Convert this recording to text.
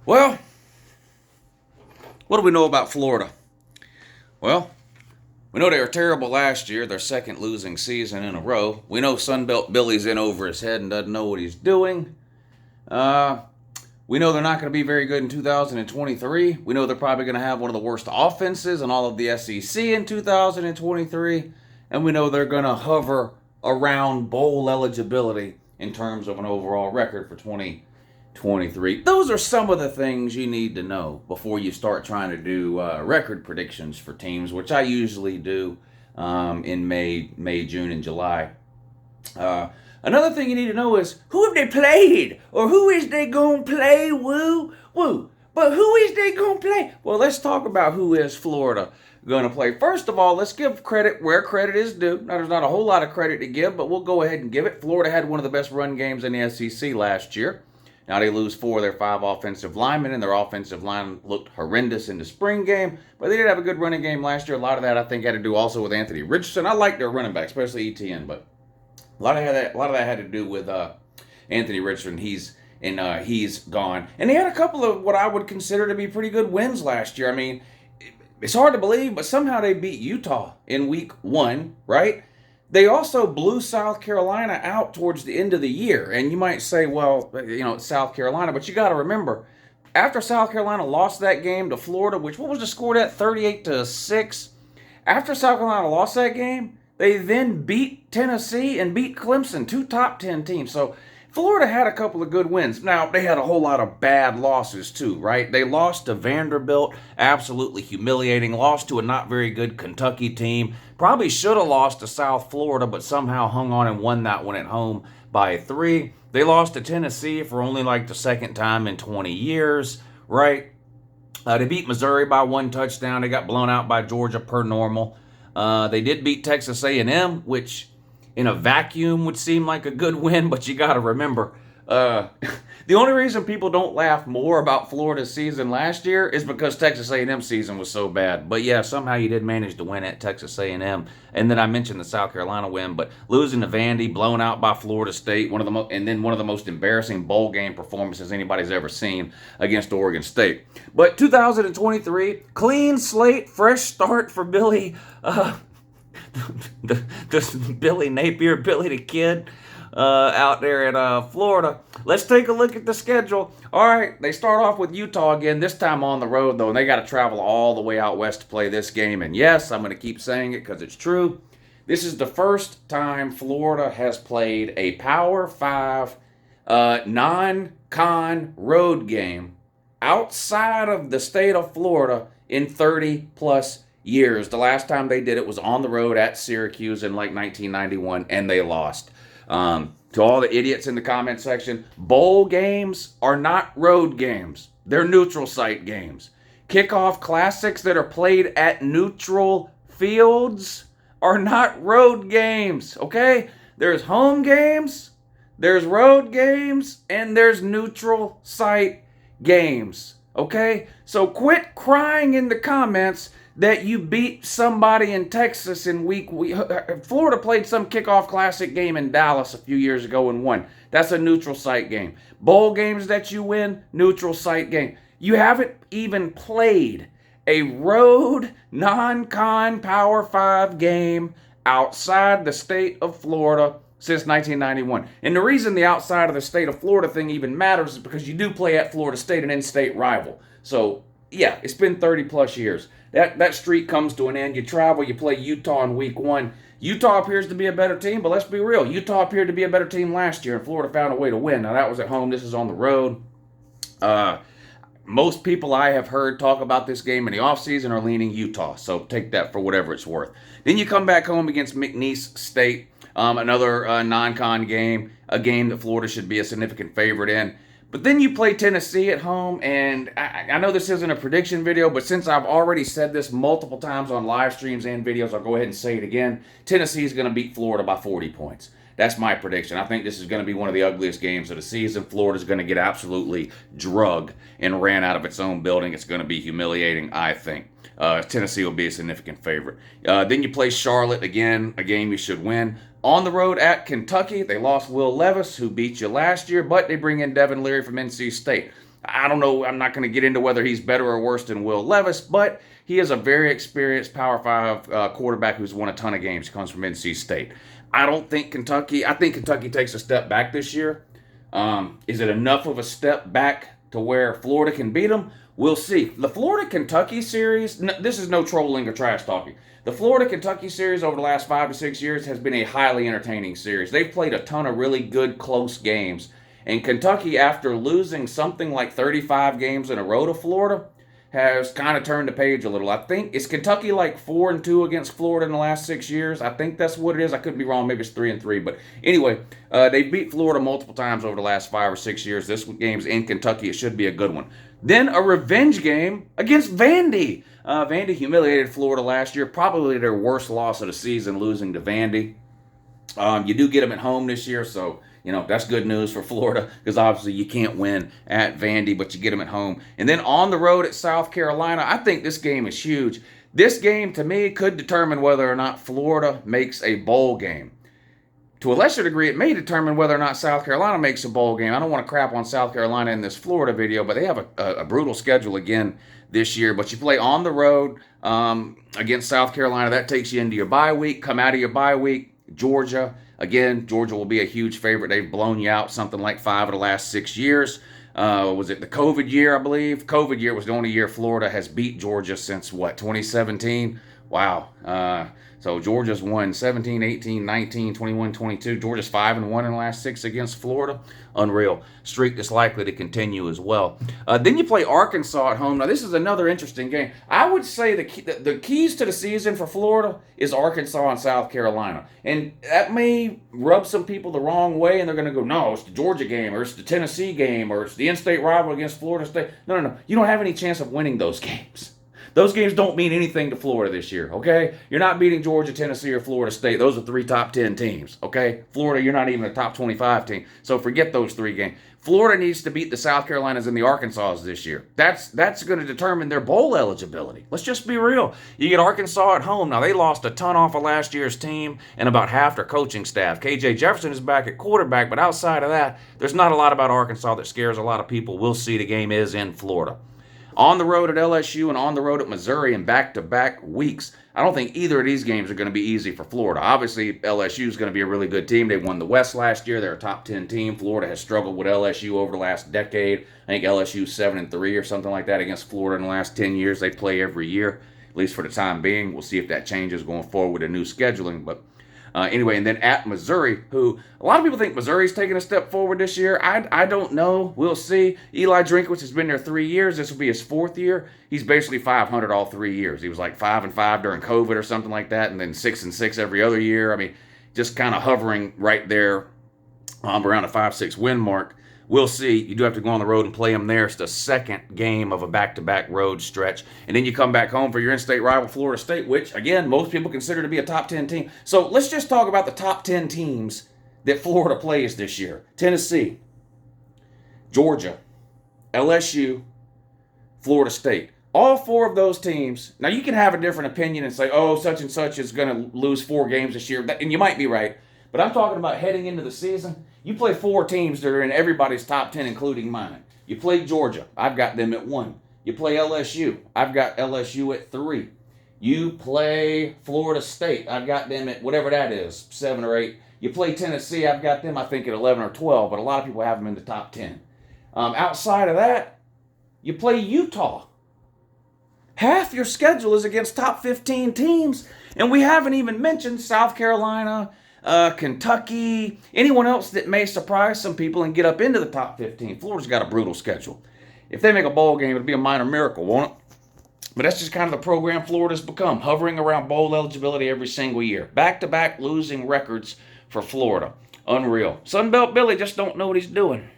Well, what do we know about Florida? Well, we know they were terrible last year, their second losing season in a row. We know Sunbelt Billy's in over his head and doesn't know what he's doing. Uh, we know they're not going to be very good in 2023. We know they're probably going to have one of the worst offenses in all of the SEC in 2023. And we know they're going to hover around bowl eligibility in terms of an overall record for 2023. Those are some of the things you need to know before you start trying to do record predictions for teams, which I usually do in May, June, and July. Uh, Another thing you need to know is who have they played, or who is they gonna play? Woo, woo. But who is they gonna play? Well, let's talk about who is Florida gonna play. First of all, let's give credit where credit is due. Now, there's not a whole lot of credit to give, but we'll go ahead and give it. Florida had one of the best run games in the SEC last year. Now they lose 4 of their 5 offensive linemen, and their offensive line looked horrendous in the spring game. But they did have a good running game last year. A lot of that, I think, had to do also with Anthony Richardson. I like their running back, especially ETN, but a lot of that had to do with Anthony Richardson. He's gone, and they had a couple of what I would consider to be pretty good wins last year. I mean, it's hard to believe, but somehow they beat Utah in week 1, right? They also blew South Carolina out towards the end of the year, and you might say, well, it's South Carolina, but you got to remember, after South Carolina lost that game to Florida, which what was the score at 38-6? After South Carolina lost that game, they then beat Tennessee and beat Clemson, 2 top 10 teams. So Florida had a couple of good wins. Now, they had a whole lot of bad losses too, right? They lost to Vanderbilt, absolutely humiliating. Lost to a not very good Kentucky team. Probably should have lost to South Florida, but somehow hung on and won that one at home by 3. They lost to Tennessee for only like the second time in 20 years, right? They beat Missouri by 1 touchdown. They got blown out by Georgia per normal. They did beat Texas A&M, which in a vacuum would seem like a good win, but you got to remember, the only reason people don't laugh more about Florida's season last year is because Texas A&M season was so bad. But yeah, somehow you did manage to win at Texas A&M. And then I mentioned the South Carolina win, but losing to Vandy, blown out by Florida State, and then one of the most embarrassing bowl game performances anybody's ever seen against Oregon State. But 2023, clean slate, fresh start for Billy. The Billy Napier, Billy the Kid, out there in Florida. Let's take a look at the schedule. All right, they start off with Utah again, this time on the road, though, and they got to travel all the way out west to play this game. And yes, I'm going to keep saying it because it's true. This is the first time Florida has played a Power 5 non-con road game outside of the state of Florida in 30-plus years. The last time they did it was on the road at Syracuse in like 1991, and they lost. To all the idiots in the comment section, bowl games are not road games. They're neutral site games. Kickoff classics that are played at neutral fields are not road games, okay? There's home games, there's road games, and there's neutral site games, okay? So quit crying in the comments that you beat somebody in Texas in week. Florida played some kickoff classic game in Dallas a few years ago and won. That's a neutral site game. Bowl games that you win, neutral site game. You haven't even played a road non-con Power 5 game outside the state of Florida since 1991. And the reason the outside of the state of Florida thing even matters is because you do play at Florida State, an in-state rival. So, yeah, it's been 30 plus years. That streak comes to an end. You travel, you play Utah in week 1. Utah appears to be a better team, but let's be real. Utah appeared to be a better team last year, and Florida found a way to win. Now, that was at home. This is on the road. Most people I have heard talk about this game in the offseason are leaning Utah, so take that for whatever it's worth. Then you come back home against McNeese State, another non-con game, a game that Florida should be a significant favorite in. But then you play Tennessee at home, and I know this isn't a prediction video, but since I've already said this multiple times on live streams and videos, I'll go ahead and say it again. Tennessee is going to beat Florida by 40 points. That's my prediction. I think this is going to be one of the ugliest games of the season. Florida's going to get absolutely drugged and ran out of its own building. It's going to be humiliating, I think. Tennessee will be a significant favorite. Then you play Charlotte again, a game you should win. On the road at Kentucky, they lost Will Levis, who beat you last year, but they bring in Devin Leary from NC State. I don't know. I'm not going to get into whether he's better or worse than Will Levis, but he is a very experienced Power 5 quarterback who's won a ton of games. He comes from NC State. I think Kentucky takes a step back this year. Is it enough of a step back to where Florida can beat them? We'll see. The Florida-Kentucky series, this is no trolling or trash talking. The Florida-Kentucky series over the last 5 to 6 years has been a highly entertaining series. They've played a ton of really good, close games. And Kentucky, after losing something like 35 games in a row to Florida, has kind of turned the page a little. I think, is Kentucky like 4-2 against Florida in the last 6 years? I think that's what it is. I could be wrong. Maybe it's 3-3. But anyway, they beat Florida multiple times over the last 5 or 6 years. This game's in Kentucky. It should be a good one. Then a revenge game against Vandy. Vandy humiliated Florida last year. Probably their worst loss of the season, losing to Vandy. You do get them at home this year, so that's good news for Florida, because obviously you can't win at Vandy, but you get them at home. And then on the road at South Carolina, I think this game is huge. This game, to me, could determine whether or not Florida makes a bowl game. To a lesser degree, it may determine whether or not South Carolina makes a bowl game. I don't want to crap on South Carolina in this Florida video, but they have a brutal schedule again this year. But you play on the road against South Carolina. That takes you into your bye week. Come out of your bye week, Georgia. Again, Georgia will be a huge favorite. They've blown you out something like 5 of the last 6 years. Was it the COVID year, I believe? COVID year was the only year Florida has beat Georgia since, 2017? Wow. So Georgia's won 17, 18, 19, 21, 22. Georgia's 5-1 in the last 6 against Florida. Unreal. Streak that's likely to continue as well. Then you play Arkansas at home. Now, this is another interesting game. I would say the keys to the season for Florida is Arkansas and South Carolina. And that may rub some people the wrong way, and they're going to go, no, it's the Georgia game, or it's the Tennessee game, or it's the in-state rival against Florida State. No. You don't have any chance of winning those games. Those games don't mean anything to Florida this year, okay? You're not beating Georgia, Tennessee, or Florida State. Those are 3 top 10 teams, okay? Florida, you're not even a top 25 team. So forget those 3 games. Florida needs to beat the South Carolinas and the Arkansas this year. That's going to determine their bowl eligibility. Let's just be real. You get Arkansas at home. Now, they lost a ton off of last year's team and about half their coaching staff. KJ Jefferson is back at quarterback, but outside of that, there's not a lot about Arkansas that scares a lot of people. We'll see. The game is in Florida. On the road at LSU and on the road at Missouri in back-to-back weeks. I don't think either of these games are going to be easy for Florida. Obviously, LSU is going to be a really good team. They won the West last year. They're a top 10 team. Florida has struggled with LSU over the last decade. I think LSU's 7-3 or something like that against Florida in the last 10 years. They play every year, at least for the time being. We'll see if that changes going forward with a new scheduling, but anyway, and then at Missouri, who a lot of people think Missouri's taking a step forward this year. I don't know. We'll see. Eli Drinkwitz has been there 3 years. This will be his 4th year. He's basically 500 all 3 years. He was like 5-5 during COVID or something like that, and then 6-6 every other year. I mean, just kind of hovering right there around a 5-6 win mark. We'll see. You do have to go on the road and play them there. It's the second game of a back-to-back road stretch. And then you come back home for your in-state rival, Florida State, which, again, most people consider to be a top 10 team. So let's just talk about the top 10 teams that Florida plays this year. Tennessee, Georgia, LSU, Florida State. All 4 of those teams. Now, you can have a different opinion and say, oh, such and such is going to lose 4 games this year. And you might be right. But I'm talking about heading into the season. You play 4 teams that are in everybody's top 10, including mine. You play Georgia. I've got them at 1. You play LSU. I've got LSU at 3. You play Florida State. I've got them at whatever that is, 7 or 8. You play Tennessee. I've got them, I think, at 11 or 12. But a lot of people have them in the top 10. Outside of that, you play Utah. Half your schedule is against top 15 teams. And we haven't even mentioned South Carolina, Kentucky, anyone else that may surprise some people and get up into the top 15. Florida's got a brutal schedule. If they make a bowl game, it'll be a minor miracle, won't it? But that's just kind of the program Florida's become, hovering around bowl eligibility every single year. Back-to-back losing records for Florida. Unreal. Sunbelt Billy just don't know what he's doing.